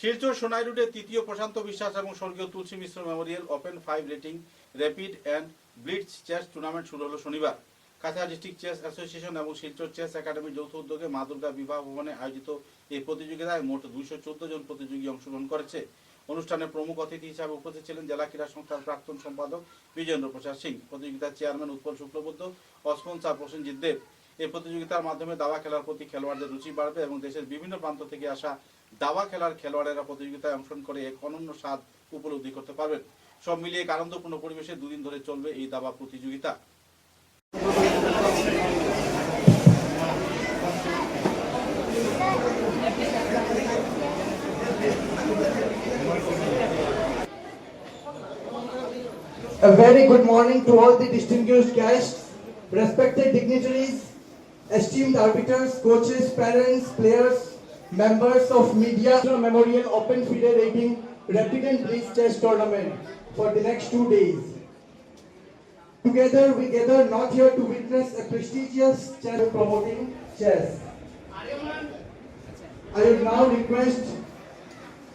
শিলচর সোনাইরুটে তৃতীয় প্রশান্ত বিশ্বাস এবং স্বর্গীয় Tulsi Mishra memorial open 5 rating rapid and blitz chess tournament শুরু হলো শনিবার। কাছাড় ডিস্ট্রিক্ট চেস অ্যাসোসিয়েশন এবং শিলচর চেস একাডেমির যৌথ উদ্যোগে মা দুর্গা বিবাহ ভবনে আয়োজিত এই প্রতিযোগিতায় মোট 214 জন প্রতিযোগী অংশগ্রহণ করেছে। অনুষ্ঠানে প্রমুখ অতিথি হিসাবে উপস্থিত ছিলেন জেলা ক্রীড়া সংস্থার প্রাক্তন সম্পাদক বিজেন্দ্র প্রসাদ সিং, প্রতিযোগিতার চেয়ারম্যান উৎপল শুক্লবৈদ্য ও স্পন্সর প্রসেনজিৎ দেব। এই প্রতিযোগিতার মাধ্যমে দাবা খেলার প্রতি খেলোয়াড়দের রুচি বাড়বে এবং দেশের বিভিন্ন প্রান্ত থেকে আসা দাবা খেলার খেলোয়াড়েরা প্রতিযোগিতায় অংশগ্রহণ করে এক অনন্য স্বাদ উপলব্ধি করতে পারবেন। সব মিলিয়ে এক আনন্দপূর্ণ পরিবেশে দুদিন ধরে চলবে এই দাবা প্রতিযোগিতা। A very good morning to all the distinguished guests, respected dignitaries, esteemed arbiters, coaches, parents, players, members of media. Memorial Open FIDE Rating Rapid and Blitz Chess Tournament for the next 2 days. Together we gather not here to witness a prestigious chess promoting chess. I would now request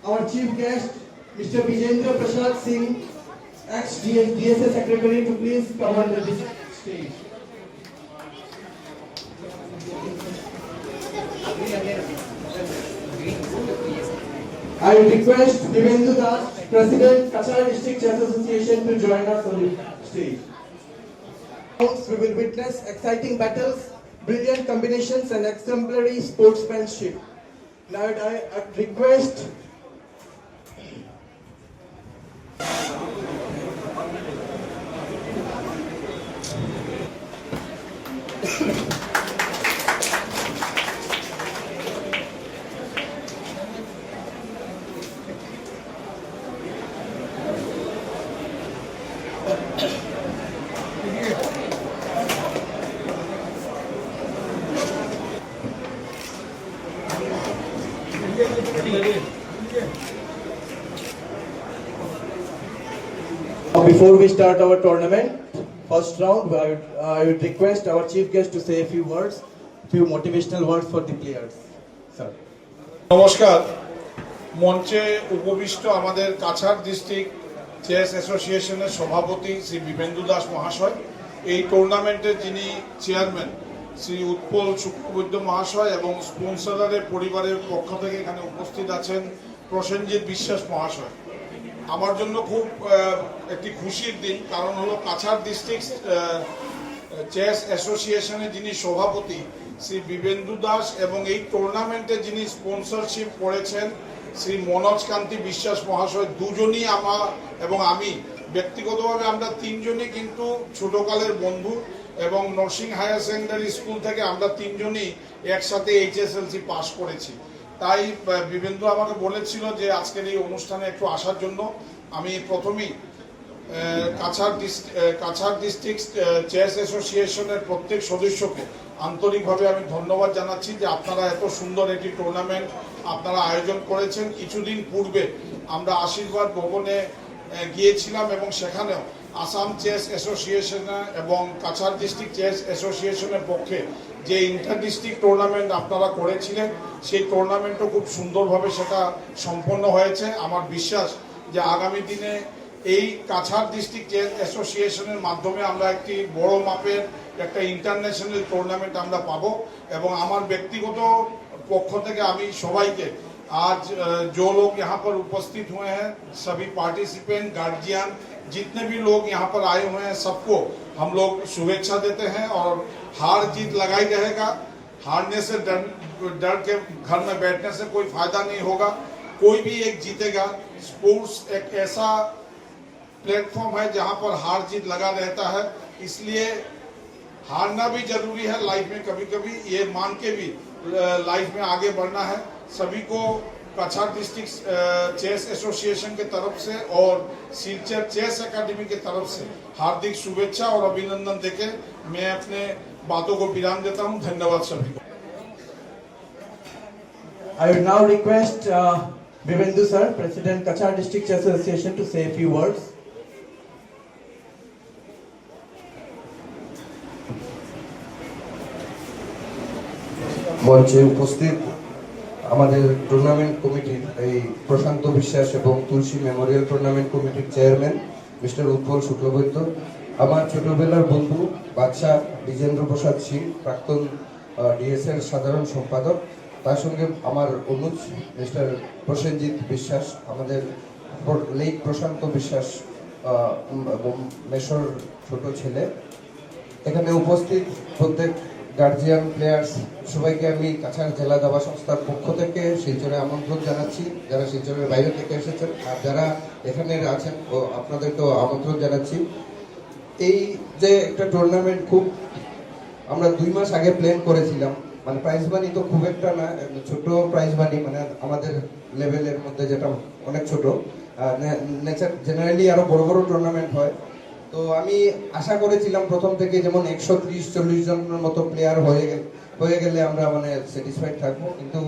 our chief guest, Mr. Bijendra Prasad Singh, ex-DSA Secretary, to please come on the stage. I would request Divendu Das, President, Kaçar District Chess Association, to join us on the stage. We will witness exciting battles, brilliant combinations, and exemplary sportsmanship. Now I request before we start our tournament, first round, I would request our chief guest to say a few words, few motivational words for the players. Sir. নমস্কার। মঞ্চে উপবিষ্ট আমাদের Cachar district chess অ্যাসোসিয়েশনের সভাপতি শ্রী বিবেন্দু দাস মহাশয়, এই টুর্নামেন্টের যিনি চেয়ারম্যান শ্রী উৎপল শুক্লবৈদ্য মহাশয় এবং স্পন্সরের পরিবারের পক্ষ থেকে এখানে উপস্থিত আছেন প্রসেনজিৎ বিশ্বাস মহাশয়। আমার জন্য খুব একটি খুশির দিন, কারণ হলো কাছাড় ডিস্ট্রিক্ট চেস অ্যাসোসিয়েশনের যিনি সভাপতি শ্রী বিবেন্দু দাস এবং এই টুর্নামেন্টে যিনি স্পন্সরশিপ করেছেন শ্রী মনোজ কান্তি বিশ্বাস মহাশয়, দুজনই আমার এবং আমি ব্যক্তিগতভাবে আমরা তিনজনই কিন্তু ছোটকালের বন্ধু এবং নরসিং হায়ার সেকেন্ডারি স্কুল থেকে আমরা তিনজনই একসাথে এইচএসএলসি পাস করেছি। তাই বিবেন্দু আমাকে বলেছিল যে আজকের এই অনুষ্ঠানে একটু আসার জন্য। আমি প্রথমেই কাছাড় ডিস্ট্রিক্ট চেস অ্যাসোসিয়েশনের প্রত্যেক সদস্যকে আন্তরিকভাবে আমি ধন্যবাদ জানাচ্ছি যে আপনারা এত সুন্দর একটি টুর্নামেন্ট আপনারা আয়োজন করেছেন। কিছুদিন পূর্বে আমরা আশীর্বাদ ভবনে গিয়েছিলাম এবং সেখানেও আসাম চেস অ্যাসোসিয়েশন এবং কাছাড় ডিস্ট্রিক্ট চেস অ্যাসোসিয়েশনের পক্ষে যে ইন্টার ডিস্ট্রিক্ট টুর্নামেন্ট আপনারা করেছিলেন, সেই টুর্নামেন্টও খুব সুন্দরভাবে সেটা সম্পন্ন হয়েছে। আমার বিশ্বাস যে আগামী দিনে এই কাছাড় ডিস্ট্রিক্ট চেস অ্যাসোসিয়েশনের মাধ্যমে আমরা একটি বড় মাপের একটা ইন্টারন্যাশনাল টুর্নামেন্ট আমরা পাবো। এবং আমার ব্যক্তিগত পক্ষ থেকে আমি সবাইকে आज जो लोग यहाँ पर उपस्थित हुए हैं, सभी पार्टिसिपेंट, गार्जियन, जितने भी लोग यहाँ पर आए हुए हैं, सबको हम लोग शुभेच्छा देते हैं। और हार जीत लगाई रहेगा। हारने से डर के घर में बैठने से कोई फायदा नहीं होगा, कोई भी एक जीतेगा। स्पोर्ट्स एक ऐसा प्लेटफॉर्म है जहाँ पर हार जीत लगा रहता है, इसलिए हारना भी जरूरी है लाइफ में। कभी कभी ये मान के भी लाइफ में आगे बढ़ना है। सभी को काछाड़ डिस्ट्रिक्ट चेस एसोसिएशन के तरफ से और सिलचर चेस एकेडमी की तरफ से हार्दिक शुभेच्छा और अभिनंदन देके मैं अपने बातों को विराम देता हूं। धन्यवाद सभी को। I will now request Bibendu sir, President Kaçar District Chess Association, to say a few words. মঞ্চে উপস্থিত আমাদের টুর্নামেন্ট কমিটির এই প্রশান্ত বিশ্বাস এবং তুলসী মেমোরিয়াল টুর্নামেন্ট কমিটির চেয়ারম্যান মিস্টার উৎপল শুক্লবৈদ্য, আমার ছোটবেলার বন্ধু বাদশাহ বিজেন্দ্র প্রসাদ সিং, প্রাক্তন ডিএসএল সাধারণ সম্পাদক, তার সঙ্গে আমার অনুজ মিস্টার প্রসেনজিৎ বিশ্বাস, আমাদের লেক প্রশান্ত বিশ্বাস মেশর ছোট ছেলে, এখানে উপস্থিত প্রত্যেক গার্জিয়ান, প্লেয়ার্স সবাইকে আমি কাছাড় জেলা দাবা সংস্থার পক্ষ থেকে শিলচরে আমন্ত্রণ জানাচ্ছি, যারা শিলচরের বাইরে থেকে এসেছেন আর যারা এখানে আছেন ও আপনাদেরকেও আমন্ত্রণ জানাচ্ছি। এই যে একটা টুর্নামেন্ট খুব আমরা 2 মাস আগে প্ল্যান করেছিলাম, মানে প্রাইজ মানি তো খুব একটা না, ছোট প্রাইজ মানি, মানে আমাদের লেভেলের মধ্যে যেটা অনেক ছোট, নেচার জেনারেলি আরো বড় বড় টুর্নামেন্ট হয়। তো আমি আশা করেছিলাম প্রথম থেকে যেমন 130-40 জনের মতো প্লেয়ার হয়ে গেলে আমরা মানে স্যাটিসফাইড থাকবো, কিন্তু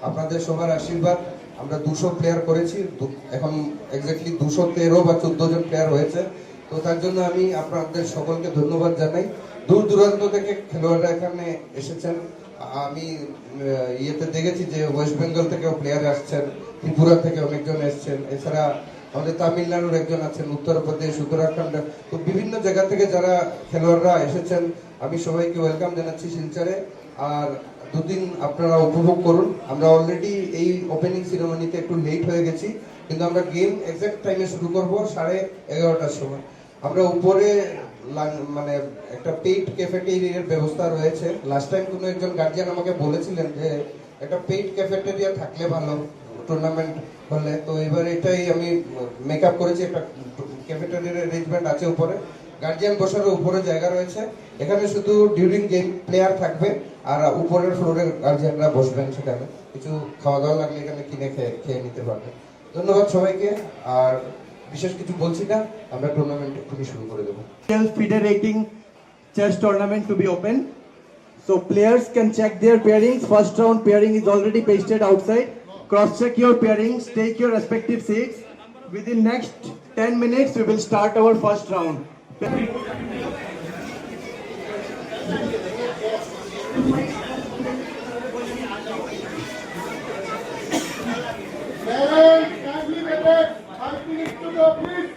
আপনাদের সবার আশীর্বাদ আমরা 200 প্লেয়ার করেছি, এখন এক্স্যাক্টলি 213 বা 14 জন প্লেয়ার হয়েছে। তো তার জন্য আমি আপনাদের সকলকে ধন্যবাদ জানাই। দূর দূরান্ত থেকে খেলোয়াড়রা এখানে এসেছেন, আমি ইয়েতে দেখেছি যে ওয়েস্ট বেঙ্গল থেকেও প্লেয়ার আসছেন, ত্রিপুরা থেকে অনেকজন এসছেন, এছাড়া আমাদের তামিলনাড়ুর একজন আছেন, উত্তরপ্রদেশ, উত্তরাখণ্ড, তো বিভিন্ন জায়গা থেকে যারা খেলোয়াড়রা এসেছেন আমি সবাইকে ওয়েলকাম জানাচ্ছি শিলচরে। আর 2 দিন আপনারা উপভোগ করুন। আমরা অলরেডি এই ওপেনিং সিরিমনিতে একটু লেট হয়ে গেছি, কিন্তু আমরা গেম এক্সাক্ট টাইমে শুরু করব 11:30টার সময়। আমরা উপরে মানে একটা পেইড ক্যাফেটেরিয়ার ব্যবস্থা রয়েছে। লাস্ট টাইম কোনো একজন গার্জিয়ান আমাকে বলেছিলেন যে একটা পেইড ক্যাফেটেরিয়া থাকলে ভালো টুর্নামেন্ট হলে, তো এবার এটাই আমি মেকআপ করেছি, একটা ক্যাফেটেরিয়ার অ্যারেঞ্জমেন্ট আছে উপরে, গার্জিয়ান বসার উপরে জায়গা রয়েছে, এখানে শুধু ডিউরিং গেম প্লেয়ার থাকবে আর উপরের ফ্লোরে গার্জিয়ানরা বসবেন, সেখানে কিছু খাওয়া দাওয়া লাগলে এখানে কিনে খেয়ে নিতে পারবেন। ধন্যবাদ সবাইকে, আর বিশেষ কিছু বলছি না, আমরা টুর্নামেন্ট এক্ষুনি শুরু করে দেবো। FIDE rating chess tournament to be open. So players can check their pairings. First round pairing is already pasted outside. Cross-check your pairings, take your respective seats. Within next 10 minutes, we will start our first round. Parents, kindly wait. 5 minutes to go, please.